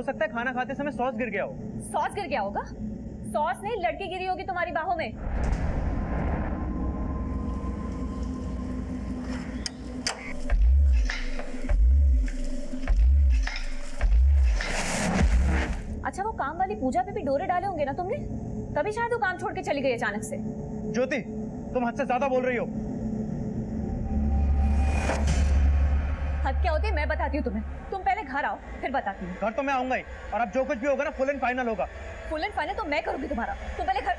सकता है खाना खाते समय सॉस गिर गया हो। सॉस गिर गया होगा? सॉस नहीं, लड़की गिरी होगी तुम्हारी बाहों में। अच्छा, वो काम वाली पूजा पे भी डोरे डाले होंगे ना तुमने, तभी शायद वो काम छोड़ के चली गई अचानक से। ज्योति, तुम हद से ज्यादा बोल रही हो। हद क्या होती है मैं बताती हूँ तुम्हें। तुम पहले घर आओ, फिर बताती हूँ। घर तो मैं आऊंगा ही, और अब जो कुछ भी होगा ना फुल एंड फाइनल होगा। फुल एंड फाइनल तो मैं करूंगी तुम्हारा। तुम पहले घर।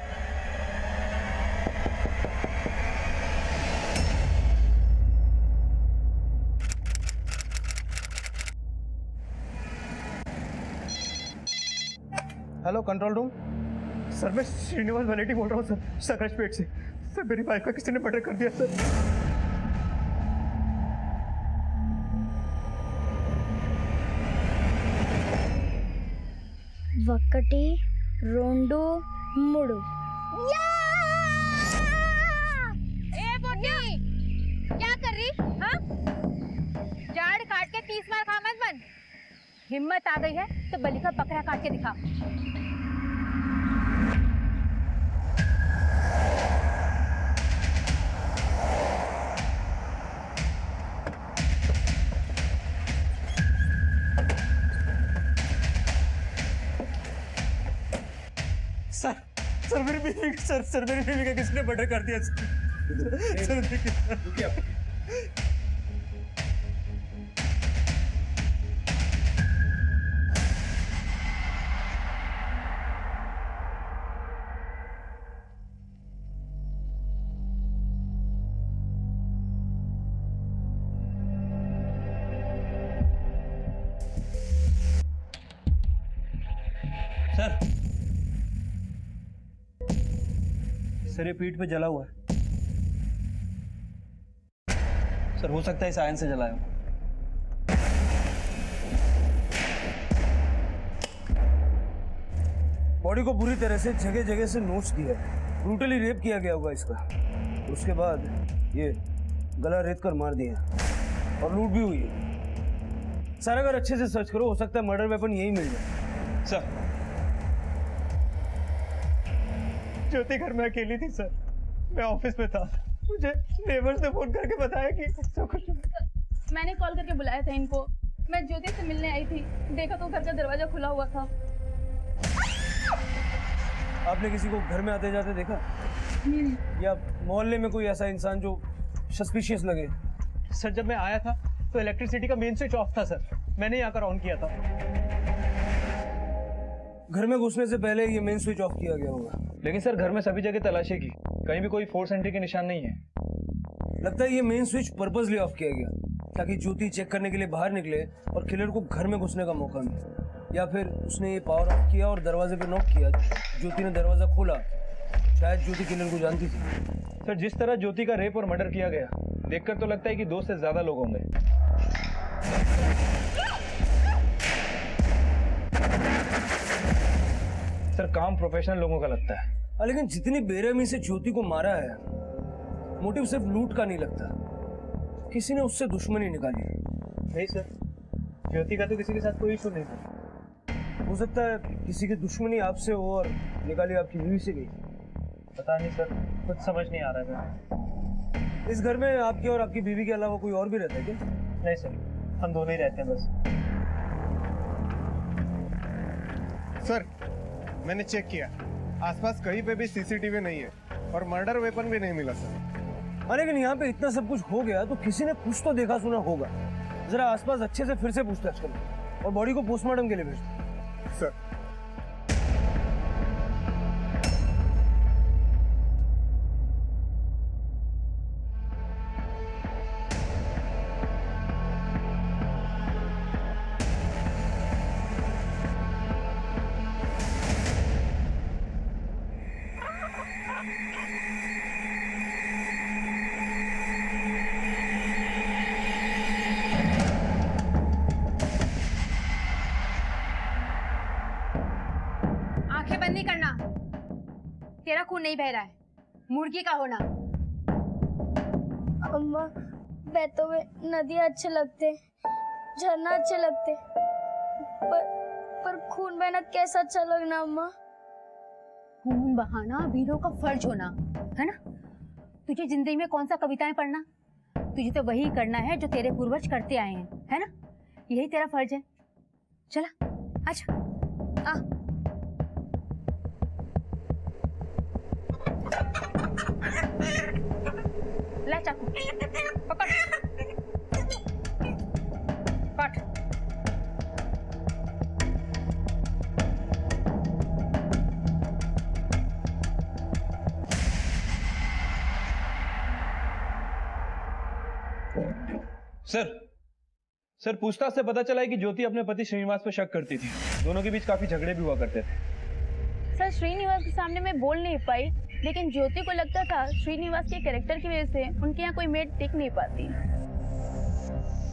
Hello control room. सर मैं श्रीनिवास वलेटी बोल रहा हूँ सर, सकरज पेट से। सर मेरी बाइक का किसी ने मर्डर कर दिया सर। ఒకటి రెండు మూడు। ए बुड्ढी, क्या कर रही? हाँ? झाड़ काट के 30 बार खा मत बन। हिम्मत आ गई है तो बलि का बकरा काट के दिखा। सर मेरी बीवी सर मेरी बीवी का किसने मर्डर कर दिया सर देखिए। सर ये पीठ पे जला हुआ है। सर हो सकता है इस आयन से जलाया हो। बॉडी को बुरी तरह से जगह जगह से नोच दिया है, ब्रूटली रेप किया गया होगा इसका। उसके बाद ये गला रेत कर मार दिया और लूट भी हुई है। सर अगर अच्छे से सर्च करो हो सकता है मर्डर वेपन यही मिल जाए। सर ज्योति घर में अकेली थी सर, मैं ऑफिस में था। मुझे नेबर्स ने फोन करके बताया कि सब कुछ। मैंने कॉल करके बुलाया था इनको। मैं ज्योति से मिलने आई थी, देखा तो घर का दरवाजा खुला हुआ था। आपने किसी को घर में आते जाते देखा या मोहल्ले में कोई ऐसा इंसान जो सस्पिशियस लगे? सर जब मैं आया था तो इलेक्ट्रिसिटी का मेन स्विच ऑफ था सर, मैंने ही आकर ऑन किया था। घर में घुसने से पहले ये मेन स्विच ऑफ किया गया होगा। लेकिन सर घर में सभी जगह तलाशी की, कहीं भी कोई फोर्स एंट्री के निशान नहीं है। लगता है ये मेन स्विच पर्पसली ऑफ किया गया ताकि ज्योति चेक करने के लिए बाहर निकले और किलर को घर में घुसने का मौका मिले। या फिर उसने ये पावर ऑफ किया और दरवाजे पे नॉक किया, ज्योति ने दरवाजा खोला। शायद ज्योति किलर को जानती थी। सर जिस तरह ज्योति का रेप और मर्डर किया गया देखकर तो लगता है कि 2 से ज्यादा लोग होंगे। सर काम प्रोफेशनल लोगों का लगता है। लेकिन जितनी बेरहमी से ज्योति को मारा है, मोटिव सिर्फ लूट का नहीं लगता, किसी ने उससे दुश्मनी निकाली। नहीं सर, ज्योति का तो किसी के साथ कोई इशू नहीं था। हो सकता है किसी की दुश्मनी आपसे हो और निकाली आपकी बीवी से गई। पता नहीं सर, कुछ समझ नहीं आ रहा है। इस घर में आपके और आपकी बीवी के अलावा कोई और भी रहता है क्या? नहीं सर, हम दोनों ही रहते हैं बस। सर मैंने चेक किया, आसपास कहीं पे भी सीसीटीवी नहीं है और मर्डर वेपन भी नहीं मिला सर। लेकिन यहाँ पे इतना सब कुछ हो गया तो किसी ने कुछ तो देखा सुना होगा। जरा आसपास अच्छे से फिर से पूछताछ करो और बॉडी को पोस्टमार्टम के लिए भेज दो। सर आंखें बंद नहीं करना, तेरा खून नहीं बह रहा है, मुर्गी का होना। अम्मा बहते हुए नदी अच्छे लगते, झरना अच्छे लगते, पर खून बहना कैसा अच्छा लगना अम्मा। खून बहाना वीरों का फर्ज होना है ना। तुझे जिंदगी में कौन सा कविताएं पढ़ना, तुझे तो वही करना है जो तेरे पूर्वज करते आए हैं, है ना। यही तेरा फर्ज है। चला अच्छा आ। ला चाकू पकड़, काट। सर पूछताछ से पता चला है कि ज्योति अपने पति श्रीनिवास पर शक करती थी। दोनों के बीच काफी झगड़े भी हुआ करते थे। सर श्रीनिवास के सामने मैं बोल नहीं पाई, लेकिन ज्योति को लगता था श्रीनिवास के कैरेक्टर की वजह से उनके यहाँ कोई मेड टिक नहीं पाती।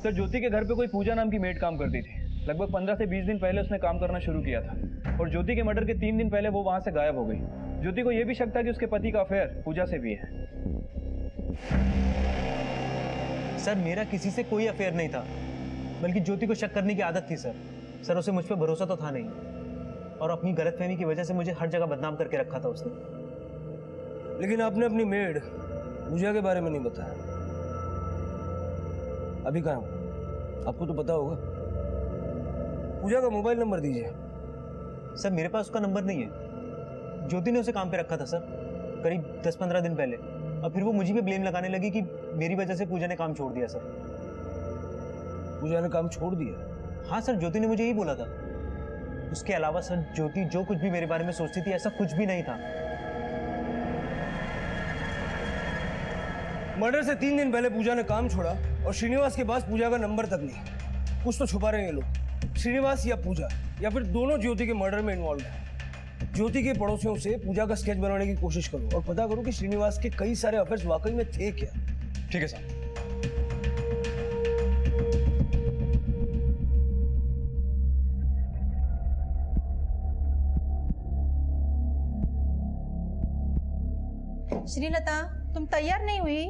सर ज्योति के घर पे कोई पूजा नाम की मेड काम करती थी। लगभग 15 से 20 दिन पहले उसने काम करना शुरू किया था और ज्योति के मर्डर के 3 दिन पहले वो वहां से गायब हो गई। ज्योति को यह भी शक था कि उसके पति का अफेयर पूजा से भी है। सर मेरा किसी से कोई अफेयर नहीं था, बल्कि ज्योति को शक करने की आदत थी सर उसे मुझ पर भरोसा तो था नहीं, और अपनी गलतफहमी की वजह से मुझे हर जगह बदनाम करके रखा था उसने। लेकिन आपने अपनी मेड पूजा के बारे में नहीं बताया। अभी कहाँ हूं? आपको तो पता होगा। पूजा का मोबाइल नंबर दीजिए। सर मेरे पास उसका नंबर नहीं है। ज्योति ने उसे काम पे रखा था सर, करीब 10-15 दिन पहले, और फिर वो मुझे भी ब्लेम लगाने लगी कि मेरी वजह से पूजा ने काम छोड़ दिया सर। पूजा ने काम छोड़ दिया? हाँ सर, ज्योति ने मुझे यही बोला था। उसके अलावा सर ज्योति जो कुछ भी मेरे बारे में सोचती थी ऐसा कुछ भी नहीं था। मर्डर से 3 दिन पहले पूजा ने काम छोड़ा और श्रीनिवास के पास पूजा का नंबर तक नहीं। कुछ तो छुपा रहे हैं ये लोग, श्रीनिवास या पूजा, या फिर दोनों ज्योति के मर्डर में इन्वॉल्व है। ज्योति के पड़ोसियों से पूजा का स्केच बनाने की कोशिश करो और पता करो कि श्रीनिवास के कई सारे अफेयर्स वाकई में थे क्या। ठीक है साहब। श्रीलता, तुम तैयार नहीं हुई?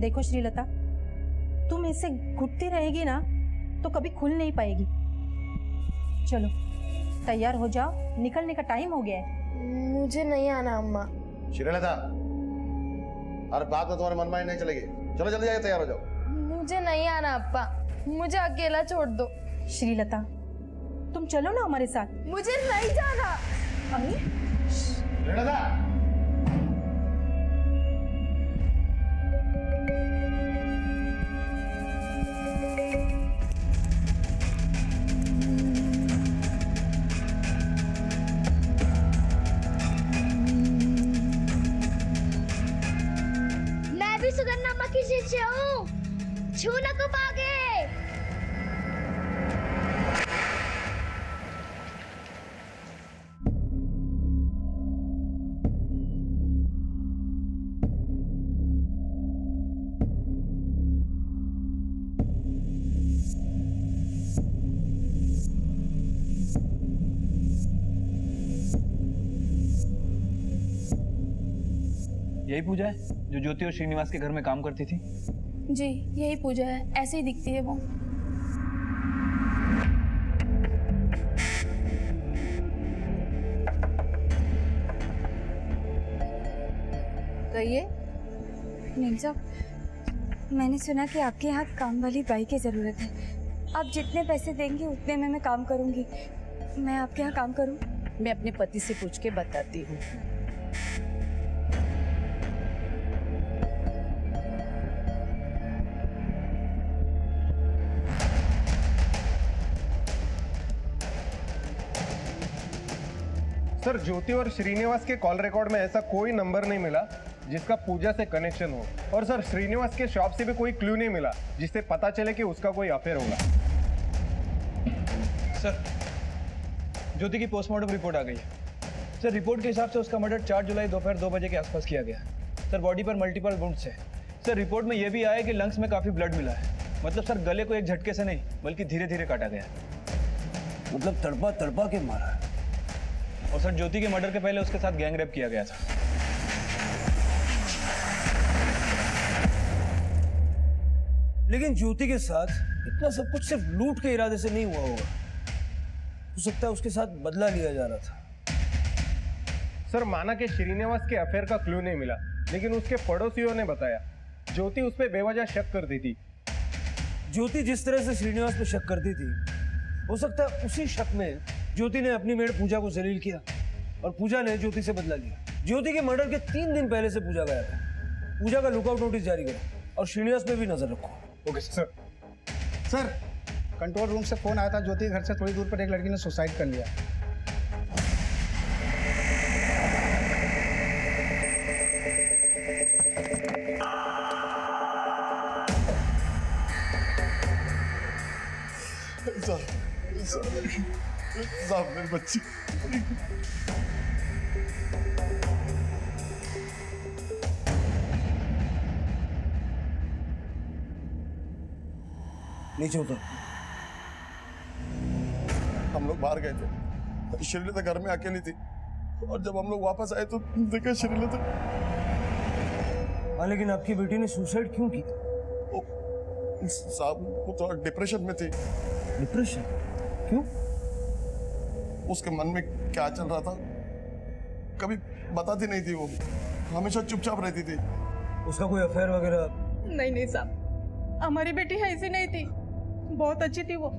देखो श्रीलता, तुम ऐसे घुटती रहेगी ना तो कभी खुल नहीं पाएगी। चलो तैयार हो जाओ, निकलने का टाइम हो गया है। मुझे नहीं आना अम्मा। श्रीलता, हर बात में तुम्हारे मनमानी नहीं चलेगी। चलो जल्दी जाके तैयार हो जाओ। मुझे नहीं आना अप्पा, मुझे अकेला छोड़ दो। श्रीलता, तुम चलो ना हमारे साथ। मुझे नहीं जाना। श्रीलता, मैं भी सुगन्धा अम्मा की शिष्य हूँ। छू न को पागे। यही पूजा है जो ज्योति और श्रीनिवास के घर में काम करती थी? जी यही पूजा है, ऐसे ही दिखती है वो। कहिए। नीम साहब, मैंने सुना कि आपके यहाँ काम वाली बाई की ज़रूरत है। आप जितने पैसे देंगी उतने में मैं काम करूँगी। मैं आपके यहाँ काम करूँ? मैं अपने पति से पूछ के बताती हूँ। सर ज्योति और श्रीनिवास के कॉल रिकॉर्ड में ऐसा कोई नंबर नहीं मिला जिसका पूजा से कनेक्शन हो, और सर श्रीनिवास के शॉप से भी कोई क्लू नहीं मिला जिससे पता चले कि उसका कोई अफेयर होगा। सर ज्योति की पोस्टमार्टम रिपोर्ट आ गई है। सर रिपोर्ट के हिसाब से उसका मर्डर 4 जुलाई दोपहर 2 बजे के आसपास किया गया। सर बॉडी पर मल्टीपल वुंड्स है। सर रिपोर्ट में यह भी आया कि लंग्स में काफी ब्लड मिला है। मतलब सर गले को एक झटके से नहीं बल्कि धीरे धीरे काटा गया। मतलब तड़पा तड़पा के मारा है। और सर ज्योति के मर्डर के पहले उसके साथ गैंग रेप किया गया था। लेकिन ज्योति के साथ इतना सब कुछ सिर्फ लूट के इरादे से नहीं हुआ होगा। हो सकता है उसके साथ बदला लिया जा रहा था। सर माना कि श्रीनिवास के अफेयर का क्लू नहीं मिला, लेकिन उसके पड़ोसियों ने बताया ज्योति उस पर बेवजह शक करती थी। ज्योति जिस तरह से श्रीनिवास पे शक करती थी, हो सकता है उसी शक में ज्योति ने अपनी मेड पूजा को जलील किया और पूजा ने ज्योति से बदला लिया। ज्योति के मर्डर के 3 दिन पहले से पूजा गया था। पूजा का लुकआउट नोटिस जारी करो और श्रीनिवास पे भी नजर रखो। Okay sir. Sir control room से फोन आया था, ज्योति के घर से थोड़ी दूर पर एक लड़की ने सुसाइड कर लिया। साहब मेरी बच्ची। नीचे उतर। हम लोग बाहर गए थे, श्रीलता घर में अकेली थी और जब हम लोग वापस आए तो देखा श्रीलता। हाँ, लेकिन आपकी बेटी ने सुसाइड क्यों की? साहब वो थोड़ा डिप्रेशन में थी। डिप्रेशन? क्यों? उसके मन में क्या चल रहा था कभी बताती नहीं थी, वो हमेशा चुपचाप रहती थी। उसका कोई अफेयर वगैरह? नहीं साहब, हमारी बेटी ऐसी नहीं थी, बहुत अच्छी थी वो।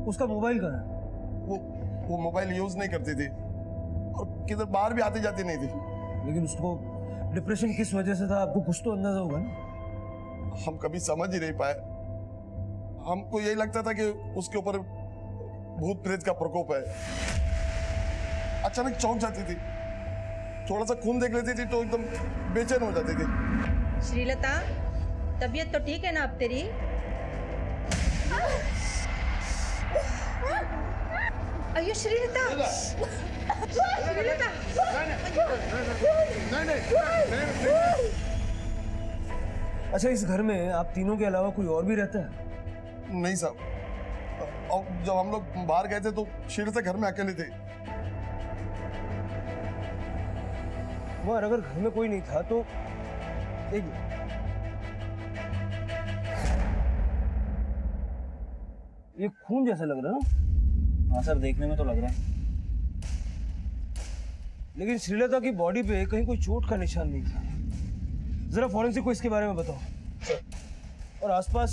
उसका मोबाइल कहाँ है? वो मोबाइल यूज नहीं करती थी और किधर बाहर भी आती जाती नहीं थी। लेकिन उसको डिप्रेशन किस वजह से था, आपको कुछ तो अंदाजा होगा ना? हम कभी समझ ही नहीं पाए। हमको यही लगता था कि उसके ऊपर भूत प्रेत का प्रकोप है। अचानक चौंक जाती थी, थोड़ा सा खून देख लेती थी तो एकदम बेचैन हो जाती थी। श्रीलता, तबीयत तो ठीक है ना अब तेरी? अयो श्रीलता, श्रीलता। अच्छा, इस घर में आप तीनों के अलावा कोई और भी रहता है? नहीं साहब, और जब हम लोग बाहर गए थे तो श्रीलता घर में अकेली थी। कुमार, अगर घर में कोई नहीं था तो एक ये खून जैसा लग रहा है ना? हाँ सर, देखने में तो लग रहा है। लेकिन श्रीलता की बॉडी पे कहीं कोई चोट का निशान नहीं था। जरा फॉरेंसिक को इसके बारे में बताओ। और आसपास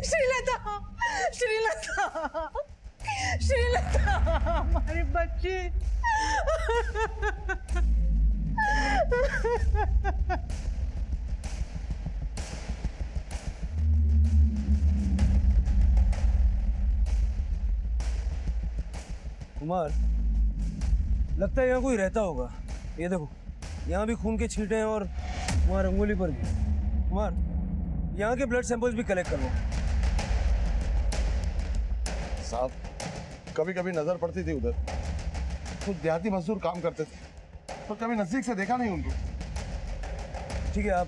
श्रीलता, श्रीलता, श्रीलता, हमारी बच्ची। कुमार, लगता है यहाँ कोई रहता होगा। ये देखो, यहाँ भी खून के छींटे हैं और वहाँ रंगोली पर भी। कुमार, यहाँ के ब्लड सैंपल्स भी कलेक्ट करवाओ। साहब कभी कभी नजर पड़ती थी उधर, तो देहाती मजदूर काम करते थे, पर कभी नजदीक से देखा नहीं उनको। ठीक है, आप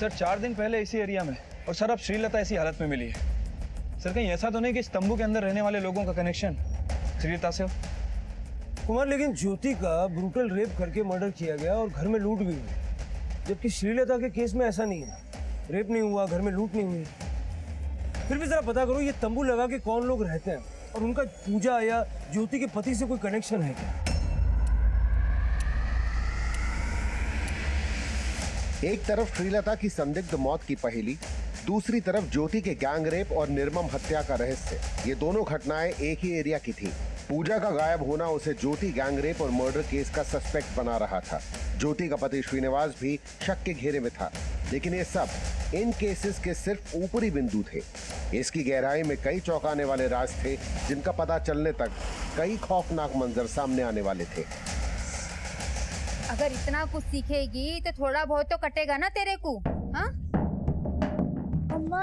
सर 4 दिन पहले इसी एरिया में, और सर अब श्रीलता ऐसी हालत में मिली है। सर कहीं ऐसा तो नहीं कि इस तंबू के अंदर रहने वाले लोगों का कनेक्शन श्रीलता से हो? कुमार, लेकिन ज्योति का ब्रूटल रेप करके मर्डर किया गया और घर में लूट भी हुई, जबकि श्रीलता के केस में ऐसा नहीं है। रेप नहीं हुआ, घर में लूट नहीं हुई। फिर भी जरा पता करो ये तंबू लगा के कौन लोग रहते हैं और उनका पूजा या ज्योति के पति से कोई कनेक्शन है क्या? एक तरफ श्रीलता की संदिग्ध मौत की पहेली, दूसरी तरफ ज्योति के गैंग रेप और निर्मम हत्या का रहस्य। ये दोनों घटनाएं एक ही एरिया की थी। पूजा का गायब होना उसे ज्योति गैंग रेप और मर्डर केस का सस्पेक्ट बना रहा था। ज्योति का पति श्रीनिवास भी शक के घेरे में था। लेकिन ये सब इन केसेस के सिर्फ ऊपरी बिंदु थे। इसकी गहराई में कई चौंकाने वाले राज थे, जिनका पता चलने तक कई खौफनाक मंजर सामने आने वाले थे। अगर इतना कुछ सीखेगी तो थोड़ा बहुत तो कटेगा ना तेरे को, हाँ? अम्मा,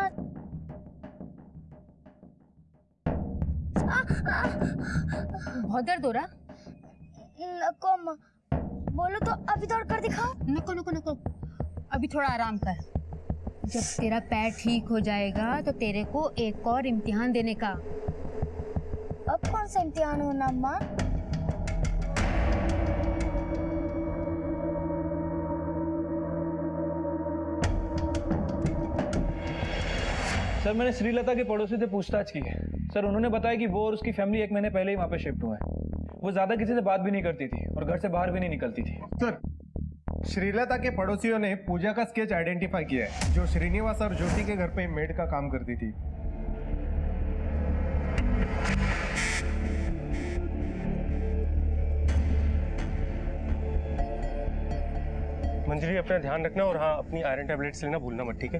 बहुत दर्द हो रहा? नको अम्मा, बोलो तो अभी दौड़ कर दिखाओ। नको नको नको, अभी थोड़ा आराम कर। जब तेरा पैर ठीक हो जाएगा तो तेरे को एक और इम्तिहान देने का। अब कौन सा इम्तिहान होना अम्मा? सर मैंने श्रीलता के पड़ोसी से पूछताछ की है। सर उन्होंने बताया कि वो और उसकी फैमिली 1 महीने पहले ही वहाँ पे शिफ्ट हुए हैं। वो ज्यादा किसी से बात भी नहीं करती थी और घर से बाहर भी नहीं निकलती थी। सर श्रीलता के पड़ोसियों ने पूजा का स्केच आइडेंटिफाई किया है, जो श्रीनिवास और ज्योति के घर पे मेड का काम करती थी। मंजरी अपना ध्यान रखना और हाँ अपनी आयरन टैबलेट्स लेना भूलना मत, ठीक है?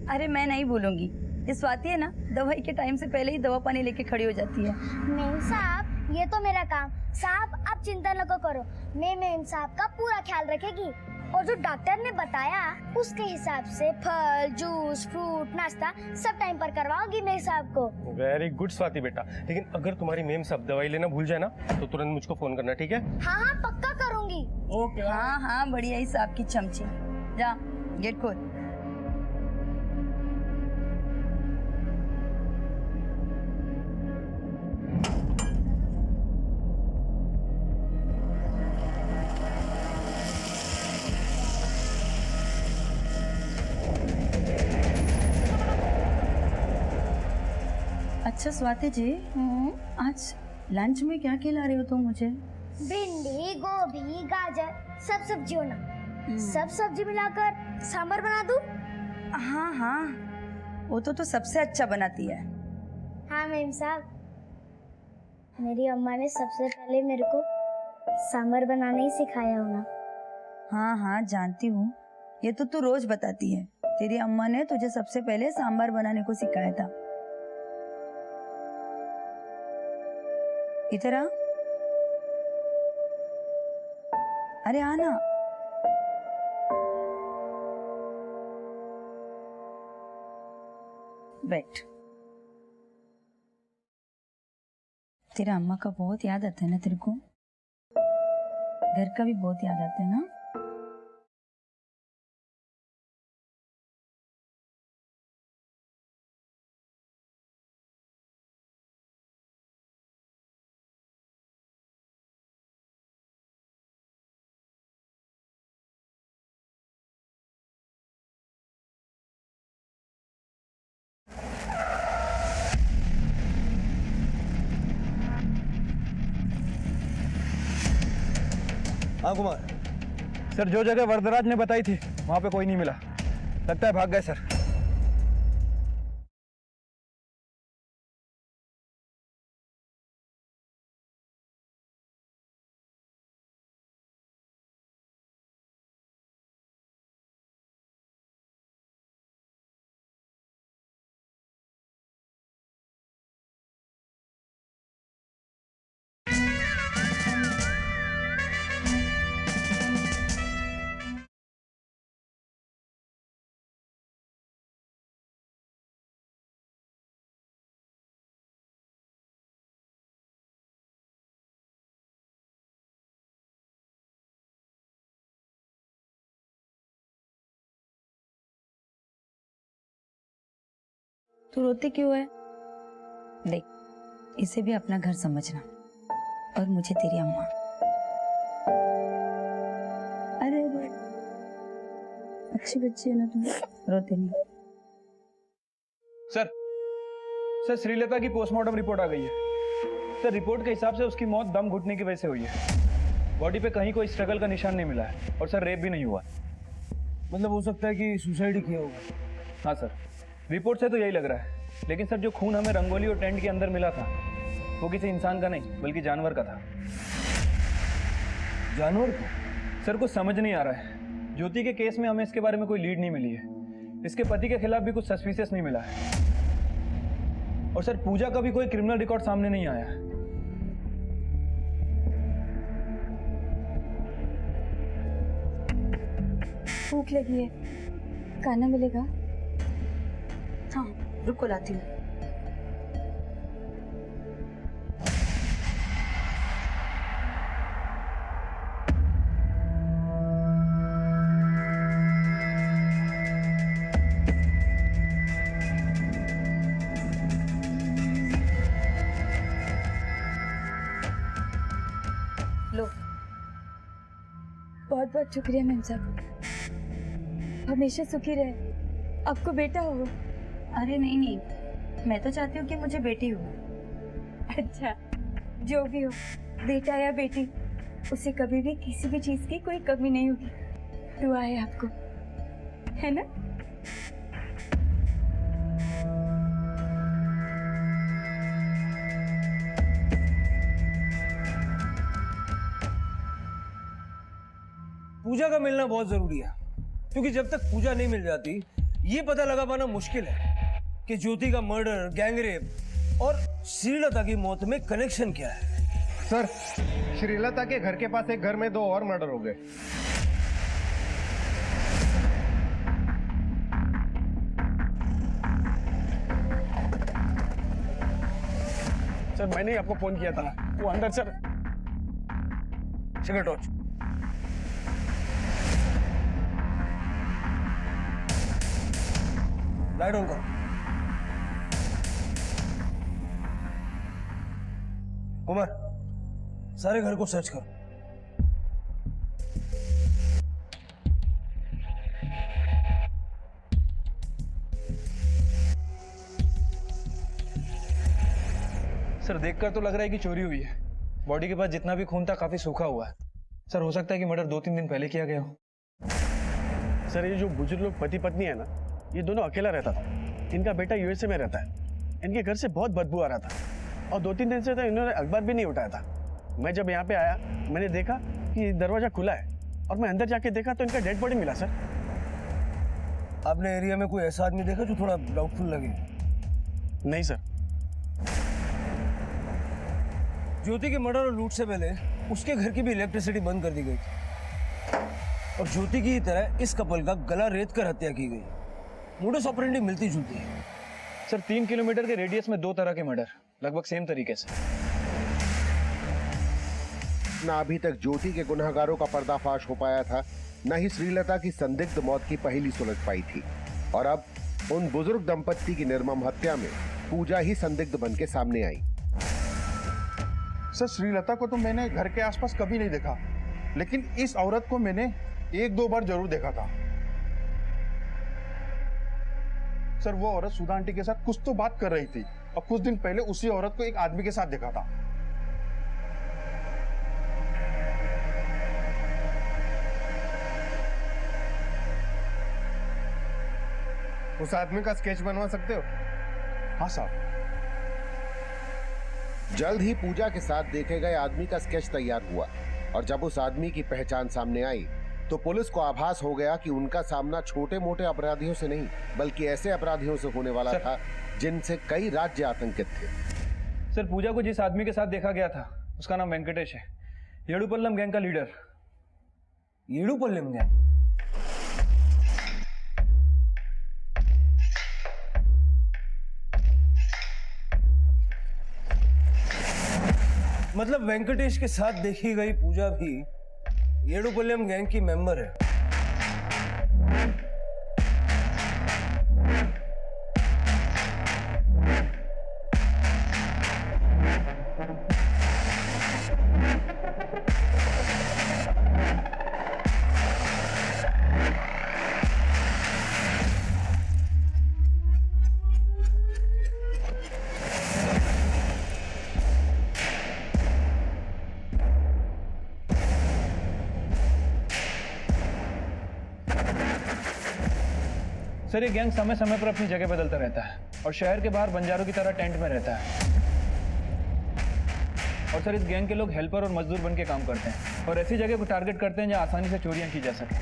अरे मैं नहीं भूलूंगी। ये स्वाति है ना, दवाई के टाइम से पहले ही दवा पानी लेके खड़ी हो जाती है। मेम साहब ये तो मेरा काम। साहब आप चिंता न करो, मैं मेम साहब का पूरा ख्याल रखेगी। और जो डॉक्टर ने बताया उसके हिसाब से फल, जूस, फ्रूट, नाश्ता सब टाइम पर करवाओगी मेम साहब को। वेरी गुड स्वाति बेटा, लेकिन अगर तुम्हारी मेम सब दवाई लेना भूल जाए ना तो तुरंत मुझको फोन करना, ठीक है? हाँ हाँ पक्का करूँगी। ओके। हाँ हाँ बढ़िया ही साहब की चमची। जा गेट खोल। अच्छा स्वाति जी, आज लंच में क्या खिला रहे हो तुम मुझे? भिंडी, गोभी, गाजर सब सब्जी होना। सब सब्जी मिलाकर सांभर बना दूं? हाँ हाँ वो तो सबसे अच्छा बनाती है। हाँ मेम साहब, मेरी अम्मा ने सबसे पहले मेरे को सांभर बनाना ही सिखाया होगा। हाँ हाँ जानती हूँ, ये तो तू रोज बताती है। तेरी अम्मा ने तुझे सबसे पहले सांभर बनाने को सिखाया था। इधर आ। अरे आना। बैठ। तेरा अम्मा का बहुत याद आता है ना तेरे को? घर का भी बहुत याद आता है ना? हाँ कुमार। सर जो जगह वरदराज ने बताई थी वहाँ पे कोई नहीं मिला, लगता है भाग गए सर। तू रोती क्यों है? देख, इसे भी अपना घर समझना और मुझे तेरी अम्मा। अरे अच्छी बच्ची है ना तुम, रोते नहीं। सर श्रीलता की पोस्टमार्टम रिपोर्ट आ गई है। सर रिपोर्ट के हिसाब से उसकी मौत दम घुटने की वजह से हुई है। बॉडी पे कहीं कोई स्ट्रगल का निशान नहीं मिला है और सर रेप भी नहीं हुआ। मतलब हो सकता है कि सुसाइड ही किया होगा। हाँ सर, रिपोर्ट से तो यही लग रहा है, लेकिन सर जो खून हमें रंगोली और टेंट के अंदर मिला था वो किसी इंसान का नहीं बल्कि जानवर का था। जानवर को? सर कुछ समझ नहीं आ रहा है। ज्योति के केस में हमें इसके बारे में कोई लीड नहीं मिली है। इसके पति के खिलाफ भी कुछ सस्पिशियस नहीं मिला है और सर पूजा का भी कोई क्रिमिनल रिकॉर्ड सामने नहीं आया है। भूख लगी है, खाना मिलेगा? हाँ रुको लाती हूँ। बहुत बहुत शुक्रिया मैम साहब, हमेशा सुखी रहे, आपको बेटा हो। अरे नहीं नहीं, मैं तो चाहती हूँ कि मुझे बेटी हो। अच्छा, जो भी हो, बेटा या बेटी, उसे कभी भी किसी भी चीज की कोई कमी नहीं होगी। दुआ है आपको, है ना? पूजा का मिलना बहुत जरूरी है, क्योंकि जब तक पूजा नहीं मिल जाती ये पता लगा पाना मुश्किल है कि ज्योति का मर्डर, गैंगरेप और श्रीलता की मौत में कनेक्शन क्या है। सर, श्रीलता के घर के पास एक घर में 2 और मर्डर हो गए। सर मैंने ही आपको फोन किया था, वो अंदर sir. Cigarette torch. Light on करो। कुमार, सारे घर को सर्च करो। सर देखकर तो लग रहा है कि चोरी हुई है। बॉडी के पास जितना भी खून था काफी सूखा हुआ है। सर हो सकता है कि मर्डर 2-3 दिन पहले किया गया हो। सर ये जो बुजुर्ग लोग पति पत्नी है ना, ये दोनों अकेला रहता था। इनका बेटा यूएसए में रहता है। इनके घर से बहुत बदबू आ रहा था और 2-3 दिन से तो इन्होंने अखबार भी नहीं उठाया था। मैं जब यहाँ पे आया, मैंने देखा कि दरवाजा खुला है और मैं अंदर जाके देखा तो इनका डेड बॉडी मिला। सर आपने एरिया में कोई ऐसा आदमी देखा जो थोड़ा डाउटफुल लगे? नहीं सर। ज्योति के मर्डर और लूट से पहले उसके घर की भी इलेक्ट्रिसिटी बंद कर दी गई थी और ज्योति की तरह इस कपल का गला रेत कर हत्या की गई। मोडस ऑपरेंडी मिलती जुलती है। सर 3 किलोमीटर के रेडियस में 2 तरह के मर्डर लगभग सेम तरीके से। ना अभी तक ज्योति के गुनहगारों का पर्दाफाश हो पाया था, न ही श्रीलता की संदिग्ध मौत की पहेली सुलझ पाई थी। और अब उन बुजुर्ग दंपत्ति की निर्मम हत्या में पूजा ही संदिग्ध बन के सामने आई। सर श्रीलता को तो मैंने घर के आसपास कभी नहीं देखा, लेकिन इस औरत को मैंने 1-2 बार जरूर देखा था। सर वो औरत सुधा आंटी के साथ कुछ तो बात कर रही थी और कुछ दिन पहले उसी औरत को एक आदमी के साथ देखा था। उस आदमी का स्केच बनवा सकते हो? हाँ साहब। जल्द ही पूजा के साथ देखे गए आदमी का स्केच तैयार हुआ और जब उस आदमी की पहचान सामने आई तो पुलिस को आभास हो गया कि उनका सामना छोटे मोटे अपराधियों से नहीं बल्कि ऐसे अपराधियों से होने वाला था जिनसे कई राज्य आतंकित थे। सर पूजा को जिस आदमी के साथ देखा गया था उसका नाम वेंकटेश है, येडुपल्लम गैंग का लीडर। येडुपल्लम गैंग? मतलब वेंकटेश के साथ देखी गई पूजा भी येडुपल्लम गैंग की मेंबर है। सर ये गैंग समय समय पर अपनी जगह बदलता रहता है और शहर के बाहर बंजारों की तरह टेंट में रहता है। और सर इस गैंग के लोग हेल्पर और मजदूर बन के काम करते हैं और ऐसी जगह को टारगेट करते हैं जहां आसानी से चोरियां की जा सके।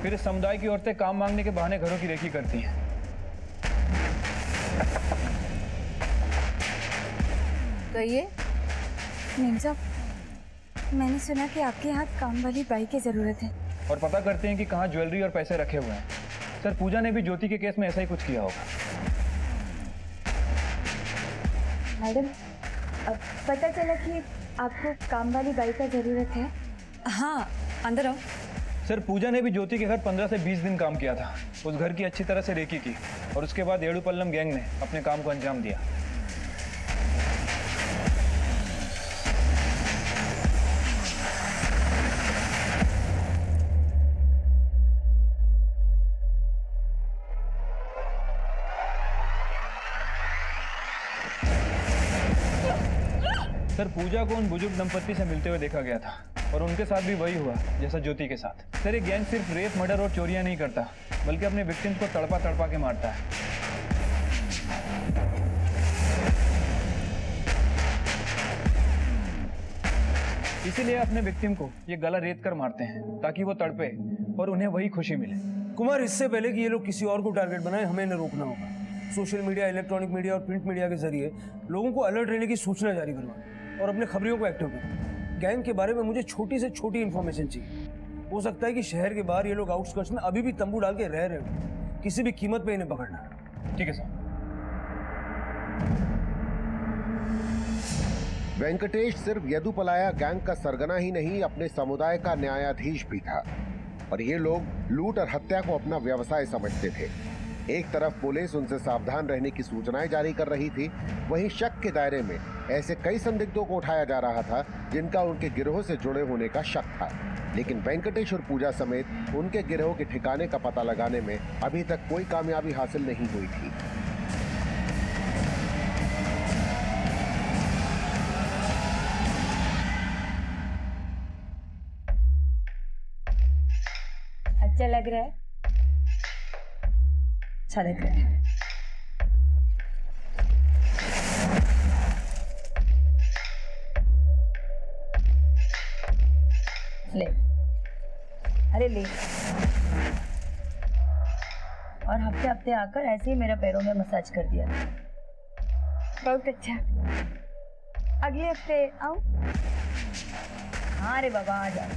फिर इस समुदाय की औरतें काम मांगने के बहाने घरों की रेकी करती हैं। कहिए। नीम साहब, मैंने सुना कि आपके यहाँ काम वाली बाई की जरूरत है और पता करते हैं कि कहाँ ज्वेलरी और पैसे रखे हुए हैं। सर पूजा ने भी ज्योति के केस में ऐसा ही कुछ किया होगा। मैडम, अब पता चला कि आपको काम वाली बाई का जरूरत है। हाँ, अंदर आओ। सर पूजा ने भी ज्योति के घर 15 से 20 दिन काम किया था। उस घर की अच्छी तरह से रेकी की और उसके बाद येडुपल्लम गैंग ने अपने काम को अंजाम दिया। सर पूजा को उन बुजुर्ग दंपत्ति से मिलते हुए देखा गया था और उनके साथ भी वही हुआ जैसा ज्योति के साथ। सर ये गैंग सिर्फ रेप, मर्डर और चोरियां नहीं करता बल्कि अपने विक्टिम्स को तड़पा तड़पा के मारता है। इसीलिए अपने विक्टिम को ये गला रेत कर मारते हैं ताकि वो तड़पे और उन्हें वही खुशी मिले। कुमार, इससे पहले कि ये लोग किसी और को टारगेट बनाए, हमें इन्हें रोकना होगा। सोशल मीडिया, इलेक्ट्रॉनिक मीडिया और प्रिंट मीडिया के जरिए लोगों को अलर्ट रहने की सूचना जारी करवाएं और अपने खबरियों को एक्टिव करें। गैंग के बारे में मुझे छोटी से छोटी इन्फॉर्मेशन चाहिए। हो सकता है कि शहर के बाहर ये लोग आउटस्कर्ट्स में अभी भी तंबू डाल के रह रहे हो। किसी भी कीमत पे इन्हें पकड़ना है। ठीक है सर। वेंकटेश सिर्फ यदुपलाया गैंग का सरगना ही नहीं, अपने समुदाय का न्यायाधीश भी था और ये लोग लूट और हत्या को अपना व्यवसाय समझते थे। एक तरफ पुलिस उनसे सावधान रहने की सूचनाएं जारी कर रही थी, वहीं शक के दायरे में ऐसे कई संदिग्धों को उठाया जा रहा था जिनका उनके गिरोह से जुड़े होने का शक था। लेकिन वेंकटेश और पूजा समेत उनके गिरोह के ठिकाने का पता लगाने में अभी तक कोई कामयाबी हासिल नहीं हुई थी। अच्छा लग रहा है? अच्छा लग रहा है। ले, अरे ले। और हफ्ते हफ्ते आकर ऐसे ही मेरा पैरों में मसाज कर दिया। बहुत अच्छा। अगले हफ्ते आऊं? हाँ रे बाबा, आ जा।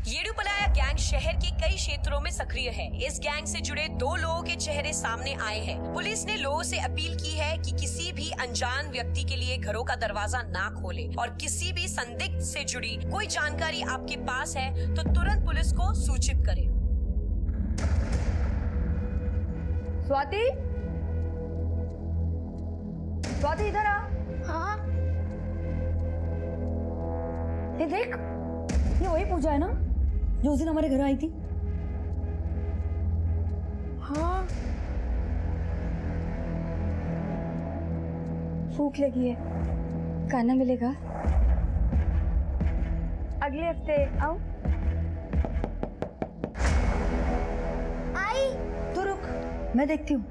येडुपलाया गैंग शहर के कई क्षेत्रों में सक्रिय है। इस गैंग से जुड़े 2 लोगों के चेहरे सामने आए हैं। पुलिस ने लोगों से अपील की है कि किसी भी अनजान व्यक्ति के लिए घरों का दरवाजा ना खोले और किसी भी संदिग्ध से जुड़ी कोई जानकारी आपके पास है तो तुरंत पुलिस को सूचित करें। स्वाति, स्वाति इधर आ। हाँ ये देख, ये वही पूजा है ना जो उस दिन हमारे घर आई थी? हाँ, भूख लगी है, खाना मिलेगा? अगले हफ्ते आऊं? आई। तो रुक, मैं देखती हूँ।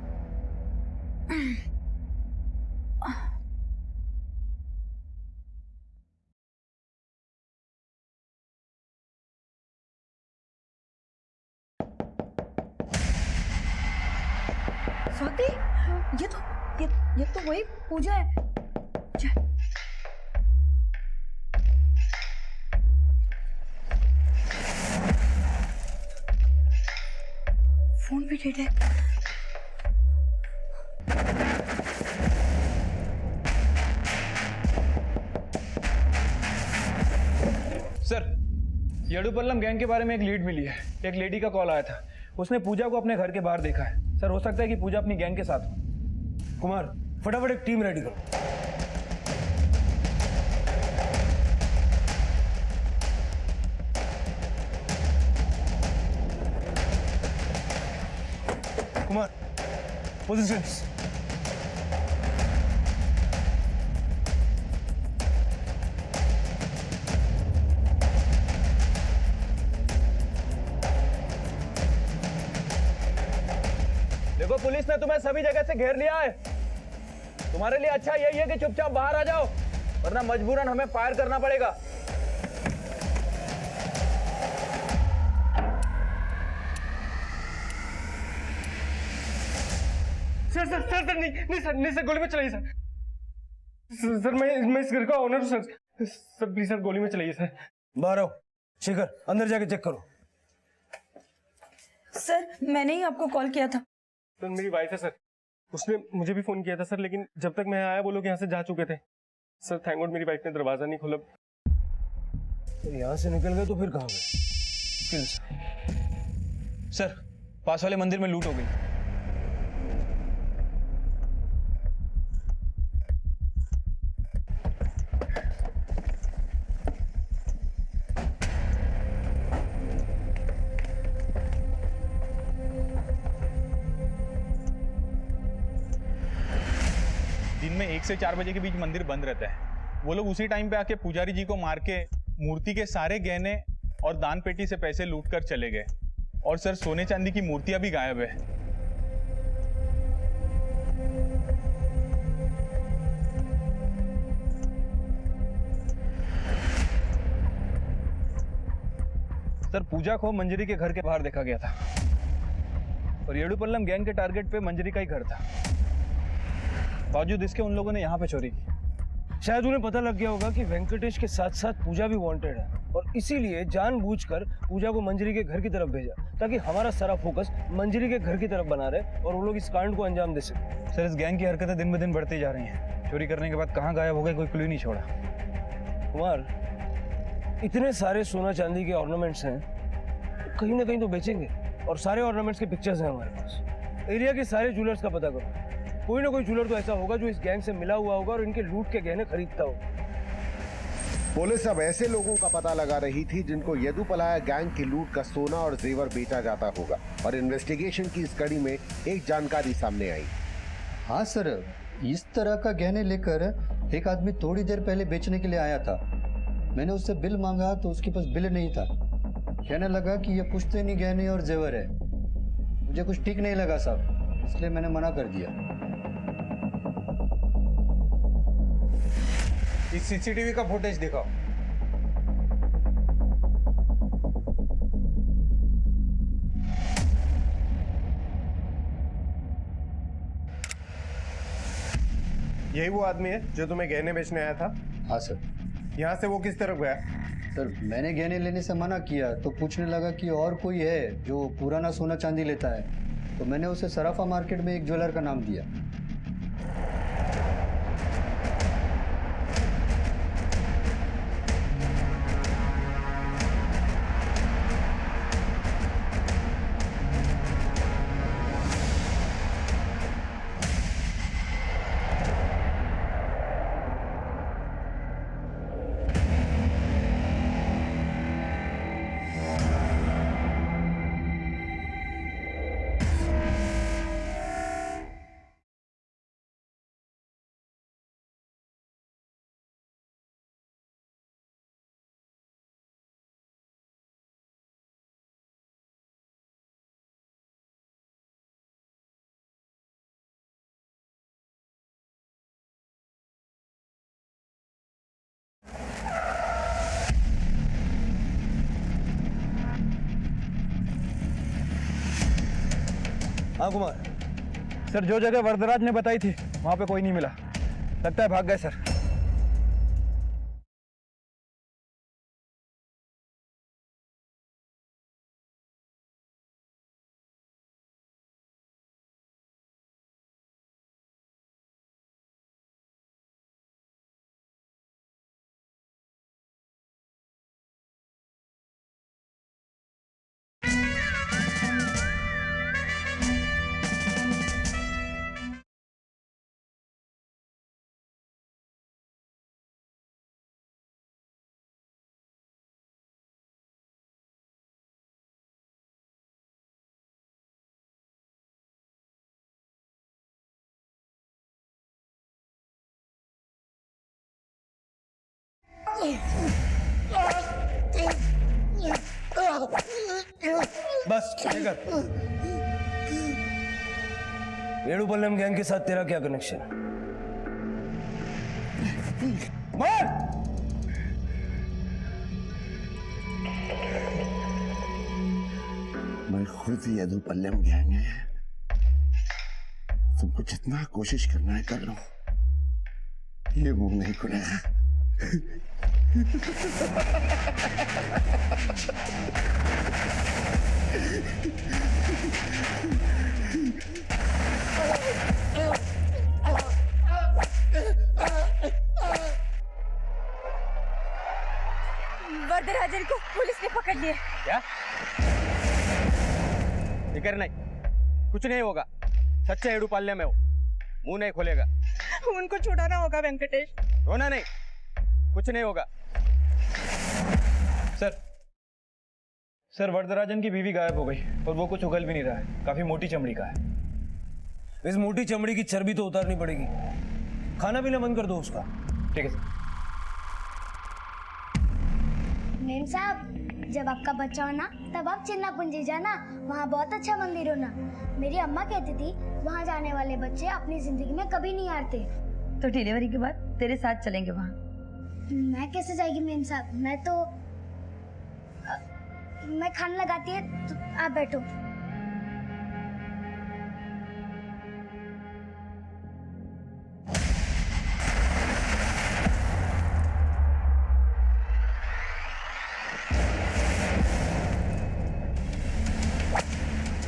स्वाति, ये तो वही पूजा है। फोन भी डेट है। सर, येडुपल्लम गैंग के बारे में एक लीड मिली है। एक लेडी का कॉल आया था, उसने पूजा को अपने घर के बाहर देखा है। सर, हो सकता है कि पूजा अपनी गैंग के साथ हो। कुमार, फटाफट एक टीम रेडी करो। कुमार, पोजीशंस। देखो, पुलिस ने तुम्हें सभी जगह से घेर लिया है। तुम्हारे लिए अच्छा यही है कि चुपचाप बाहर आ जाओ, वरना मजबूरन हमें फायर करना पड़ेगा। सर सर सर सर नहीं सर, गोली में चलाइए सर। सर मैं इस घर का ओनर हूँ सर प्लीज सर गोली में चलाइए सर। बाहर आओ। शेखर, अंदर जाके चेक करो। सर, मैंने ही आपको कॉल किया था। सर मेरी वाइफ है सर, उसने मुझे भी फोन किया था सर, लेकिन जब तक मैं आया वो लोग यहाँ से जा चुके थे सर। थैंक गॉड मेरी वाइफ ने दरवाजा नहीं खोला। तो यहाँ से निकल गए तो फिर कहाँ गए? सर, पास वाले मंदिर में लूट हो गई। में 1 से 4 बजे के बीच मंदिर बंद रहता है। वो लोग उसी टाइम पे आके पुजारी जी को मार के मूर्ति के सारे गहने और दान पेटी से पैसे लूट कर चले गए। और सर सोने चांदी की मूर्तियां भी गायब है। सर पूजा को मंजरी के घर के बाहर देखा गया था और येडुपल्लम गैंग के टारगेट पे मंजरी का ही घर था। बावजूद इसके उन लोगों ने यहाँ पे चोरी की। शायद उन्हें पता लग गया होगा कि वेंकटेश के साथ साथ पूजा भी वांटेड है और इसीलिए जानबूझकर पूजा को मंजरी के घर की तरफ भेजा ताकि हमारा सारा फोकस मंजरी के घर की तरफ बना रहे और वो लोग इस कांड को अंजाम दे सके। सर इस गैंग की हरकतें दिन ब दिन बढ़ती जा रही हैं। चोरी करने के बाद कहाँ गायब हो गए कोई क्लू नहीं छोड़ा। कुमार, इतने सारे सोना चांदी के ऑर्नामेंट्स हैं, कहीं ना कहीं तो बेचेंगे और सारे ऑर्नामेंट्स के पिक्चर्स हैं हमारे पास। एरिया के सारे ज्वेलर्स का पता करो, कोई ना कोई ज्वेलर तो ऐसा होगा जो इस गैंग से मिला हुआ होगा और इनके लूट के गहने खरीदता होगा। पुलिस अब ऐसे लोगों का पता लगा रही थी जिनको येदुपलाया गैंग की लूट का सोना और जेवर बेचा जाता होगा और इन्वेस्टिगेशन की इस कड़ी में एक जानकारी सामने आई। हाँ सर, इस तरह का गहने लेकर एक आदमी थोड़ी देर पहले बेचने के लिए आया था। मैंने उससे बिल मांगा तो उसके पास बिल नहीं था। कहने लगा कि ये पुश्तैनी गहने और जेवर है। मुझे कुछ ठीक नहीं लगा साहब, इसलिए मैंने मना कर दिया। इस सीसीटीवी का फुटेज दिखाओ। यही वो आदमी है जो तुम्हें गहने बेचने आया था? हाँ सर। यहाँ से वो किस तरफ गया? सर मैंने गहने लेने से मना किया तो पूछने लगा कि और कोई है जो पुराना सोना चांदी लेता है, तो मैंने उसे सराफा मार्केट में एक ज्वेलर का नाम दिया। हाँ कुमार। सर जो जगह वरदराज ने बताई थी वहां पे कोई नहीं मिला, लगता है भाग गए सर। बस कर। येडुपल्लम गैंग के साथ तेरा क्या कनेक्शन? मार! मैं खुद येदुपल्लम गैंग है। तुमको जितना कोशिश करना है कर लो, ये मुंह नहीं खुलेगा। वरदराजन को पुलिस ने पकड़ लिया। क्या? फिक्र नहीं, कुछ नहीं होगा। सच्चे येडुपल्लम में हो, मुंह नहीं खोलेगा। उनको छुड़ाना होगा वेंकटेश। रोना नहीं, कुछ नहीं होगा। सर वरदराजन की बीवी गायब हो गई और वो कुछ उगल भी नहीं रहा है। काफी मोटी चमड़ी का है। इस मोटी चमड़ी की चर्बी तो उतारनी पड़ेगी। खाना पीना बंद कर दो उसका। ठीक है सर। मेम साहब, जब आपका बच्चा हो ना तब आप चिन्नापुंजी जाना, वहाँ बहुत अच्छा मंदिर हो ना। मेरी अम्मा कहती थी वहाँ जाने वाले बच्चे अपनी जिंदगी में कभी नहीं हारते। तो डिलीवरी के बाद तेरे साथ चलेंगे वहाँ। मैं कैसे जाएगी मेम साहब, मैं खाना लगाती है तो आप बैठो।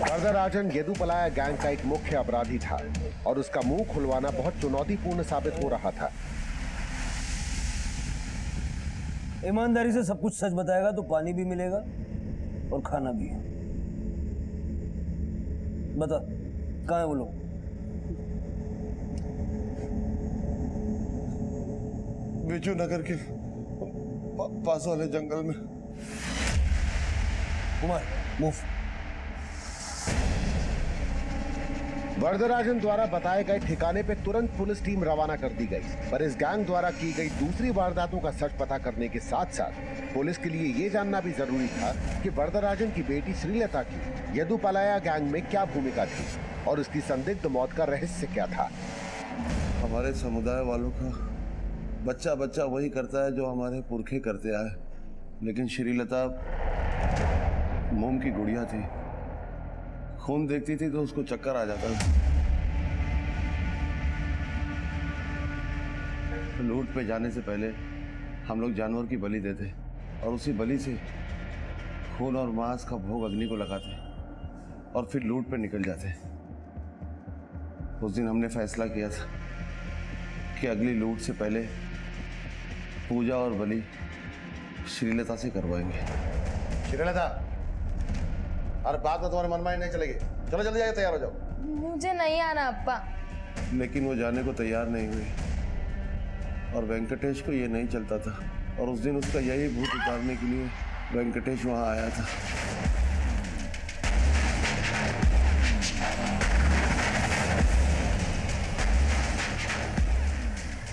वरदराजन येदुपलाया गैंग का एक मुख्य अपराधी था और उसका मुंह खुलवाना बहुत चुनौतीपूर्ण साबित हो रहा था। ईमानदारी से सब कुछ सच बताएगा तो पानी भी मिलेगा और खाना भी। बता कहाँ है वो लोग? बिजू नगर के पास वाले जंगल में। कुमार मूव। वरदराजन द्वारा बताए गए ठिकाने पे तुरंत पुलिस टीम रवाना कर दी गई, पर इस गैंग द्वारा की गई दूसरी वारदातों का सच पता करने के साथ साथ पुलिस के लिए ये जानना भी जरूरी था कि वरदराजन की बेटी श्रीलता की येदुपलाया गैंग में क्या भूमिका थी और उसकी संदिग्ध मौत का रहस्य क्या था। हमारे समुदाय वालों का बच्चा बच्चा वही करता है जो हमारे पुरखे करते आए, लेकिन श्रीलता मोम की गुड़िया थी। खून देखती थी तो उसको चक्कर आ जाता था। लूट पे जाने से पहले हम लोग जानवर की बलि देते और उसी बलि से खून और मांस का भोग अग्नि को लगाते और फिर लूट पे निकल जाते। उस दिन हमने फैसला किया था कि अगली लूट से पहले पूजा और बलि श्रीलता से करवाएंगे। श्रीलता, अरे बात तो तुम्हारे मन में ही नहीं चलेगी। चलो जल्दी जाके तैयार हो जाओ। मुझे नहीं आना अप्पा। लेकिन वो जाने को तैयार नहीं हुई और वेंकटेश को ये नहीं चलता था और उस दिन उसका यही भूत उतारने के लिए वेंकटेश वहां आया था।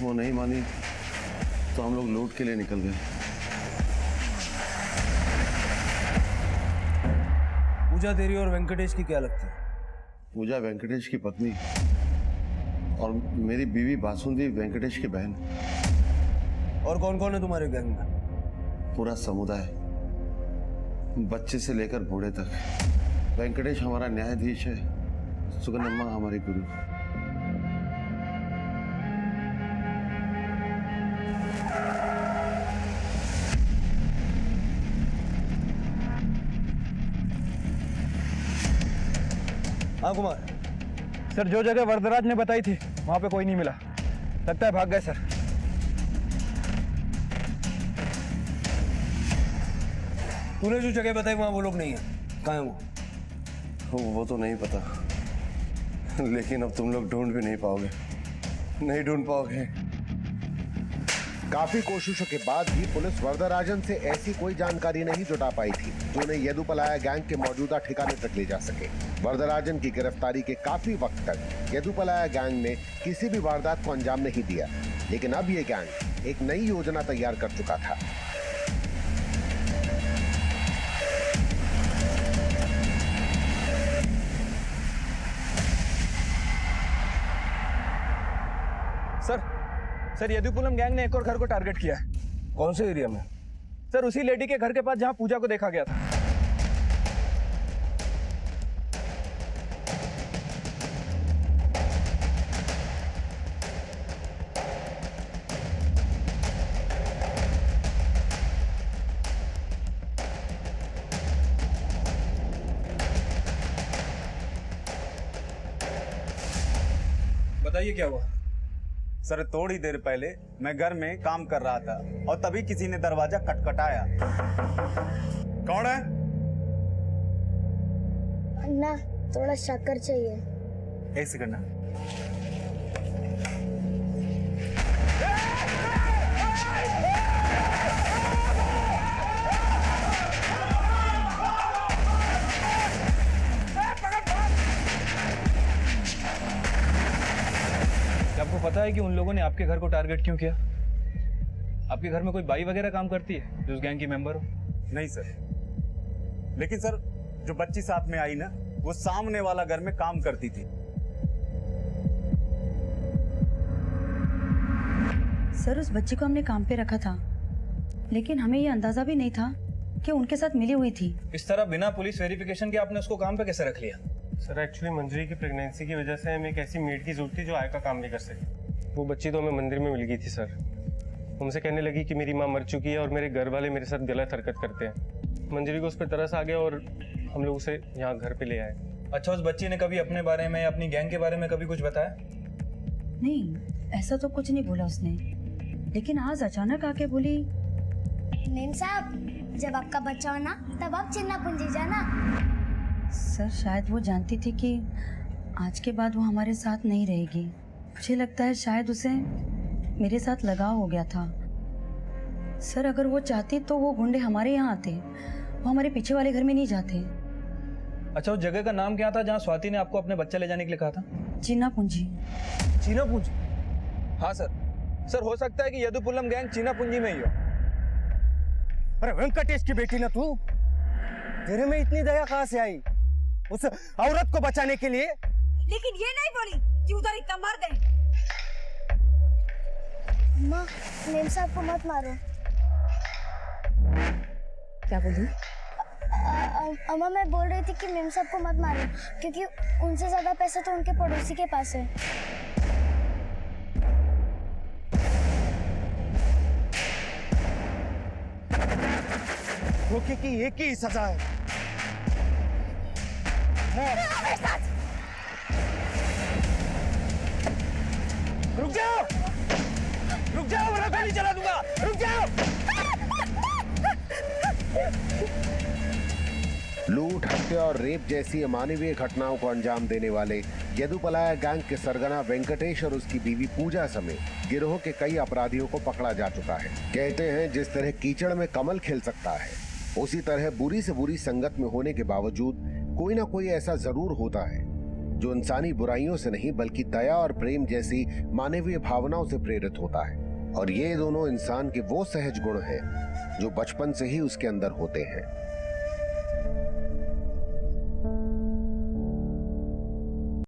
वो नहीं मानी तो हम लोग लूट के लिए निकल गए। पूजा तेरी और वेंकटेश की क्या लगती है? पूजा वेंकटेश की पत्नी और मेरी बीवी बासुंदी वेंकटेश की बहन। और कौन कौन है तुम्हारे गैंग में? पूरा समुदाय, बच्चे से लेकर बूढ़े तक। वेंकटेश हमारा न्यायाधीश है, सुगन्धम्मा हमारी गुरु। हाँ कुमार। सर जो जगह वरदराज ने बताई थी वहां पे कोई नहीं मिला, लगता है भाग गए सर। तूने जो जगह बताई वहां वो लोग नहीं है, कहाँ है वो तो नहीं पता, लेकिन अब तुम लोग ढूंढ भी नहीं पाओगे, नहीं ढूंढ पाओगे। काफी कोशिशों के बाद भी पुलिस वरदराजन से ऐसी कोई जानकारी नहीं जुटा पाई थी जो उन्हें येदुपलाया गैंग के मौजूदा ठिकाने तक ले जा सके। वरदराजन की गिरफ्तारी के काफी वक्त तक येदुपलाया गैंग ने किसी भी वारदात को अंजाम नहीं दिया, लेकिन अब ये गैंग एक नई योजना तैयार कर चुका था। सर येदुपुलम गैंग ने एक और घर को टारगेट किया है। कौन से एरिया में? सर उसी लेडी के घर के पास जहां पूजा को देखा गया था। बताइए क्या हुआ? सर थोड़ी देर पहले मैं घर में काम कर रहा था और तभी किसी ने दरवाजा खटखटाया। कौन है? अन्ना, थोड़ा शक्कर चाहिए। एक सेकंड ना। आपको पता है कि उन लोगों ने आपके घर को टारगेट क्यों किया? आपके घर में कोई बाई वगैरह काम करती है जो उस गैंग की मेंबर हो? नहीं सर, लेकिन सर जो बच्ची साथ में आई ना, वो सामने वाला घर में काम करती थी। सर उस बच्ची को हमने काम पे रखा था, लेकिन हमें ये अंदाजा भी नहीं था कि उनके साथ मिली हुई थी। इस तरह बिना पुलिस वेरिफिकेशन के आपने उसको काम पे कैसे रख लिया? सर एक्चुअली मंजरी की प्रेगनेंसी की वजह से हमें एक ऐसी मेड की जरूरत थी जो आय का काम भी कर सके। वो बच्ची तो हमें मंदिर में मिल गई थी सर। हमसे कहने लगी कि मेरी माँ मर चुकी है और मेरे घर वाले मेरे साथ गलत हरकत करते हैं। मंजरी को उस पर तरस आ गया और हम लोग उसे यहाँ घर पे ले आए। अच्छा, उस बच्ची ने कभी अपने बारे में, अपनी गैंग के बारे में कभी कुछ बताया? नहीं, ऐसा तो कुछ नहीं बोला उसने, लेकिन आज अचानक आके बोली, मेम साहब जब आपका बच्चा हो ना तब आप चिन्ना पूंजी जाना। सर शायद वो जानती थी कि आज के बाद वो हमारे साथ नहीं रहेगी। मुझे लगता है शायद उसे मेरे साथ लगाव हो गया था। सर अगर वो चाहती तो वो गुंडे हमारे यहाँ आते, वो हमारे पीछे वाले घर में नहीं जाते। अच्छा, उस जगह का नाम क्या था जहाँ स्वाति ने आपको अपने बच्चा ले जाने के लिए कहा था? चीना पूंजी। चीना पूंजी? हाँ सर हो सकता है कि यदुपुलम गैंग चीना पूंजी में ही हो। अरे वेंकटेश की बेटी ना तू, तेरे में इतनी दया कहाँ से आई उस औरत को बचाने के लिए? लेकिन ये नहीं बोली कि उधर इतना मार दे। अम्मा मेम साहब को मत मारो। क्या बोली? अम्मा मैं बोल रही थी कि मेम साहब को मत मारो, क्योंकि उनसे ज्यादा पैसा तो उनके पड़ोसी के पास है। धोखे की एक ही सजा है, रुक जाओ वरना गोली चला दूंगा। रुक जाओ। लूट, हत्या और रेप जैसी अमानवीय घटनाओं को अंजाम देने वाले यदुपलाया गैंग के सरगना वेंकटेश और उसकी बीवी पूजा समेत गिरोह के कई अपराधियों को पकड़ा जा चुका है। कहते हैं जिस तरह कीचड़ में कमल खिल सकता है, उसी तरह बुरी से बुरी संगत में होने के बावजूद कोई ना कोई ऐसा जरूर होता है जो इंसानी बुराइयों से नहीं बल्कि दया और प्रेम जैसी मानवीय भावनाओं से प्रेरित होता है। और ये दोनों इंसान के वो सहज गुण हैं जो बचपन से ही उसके अंदर होते हैं।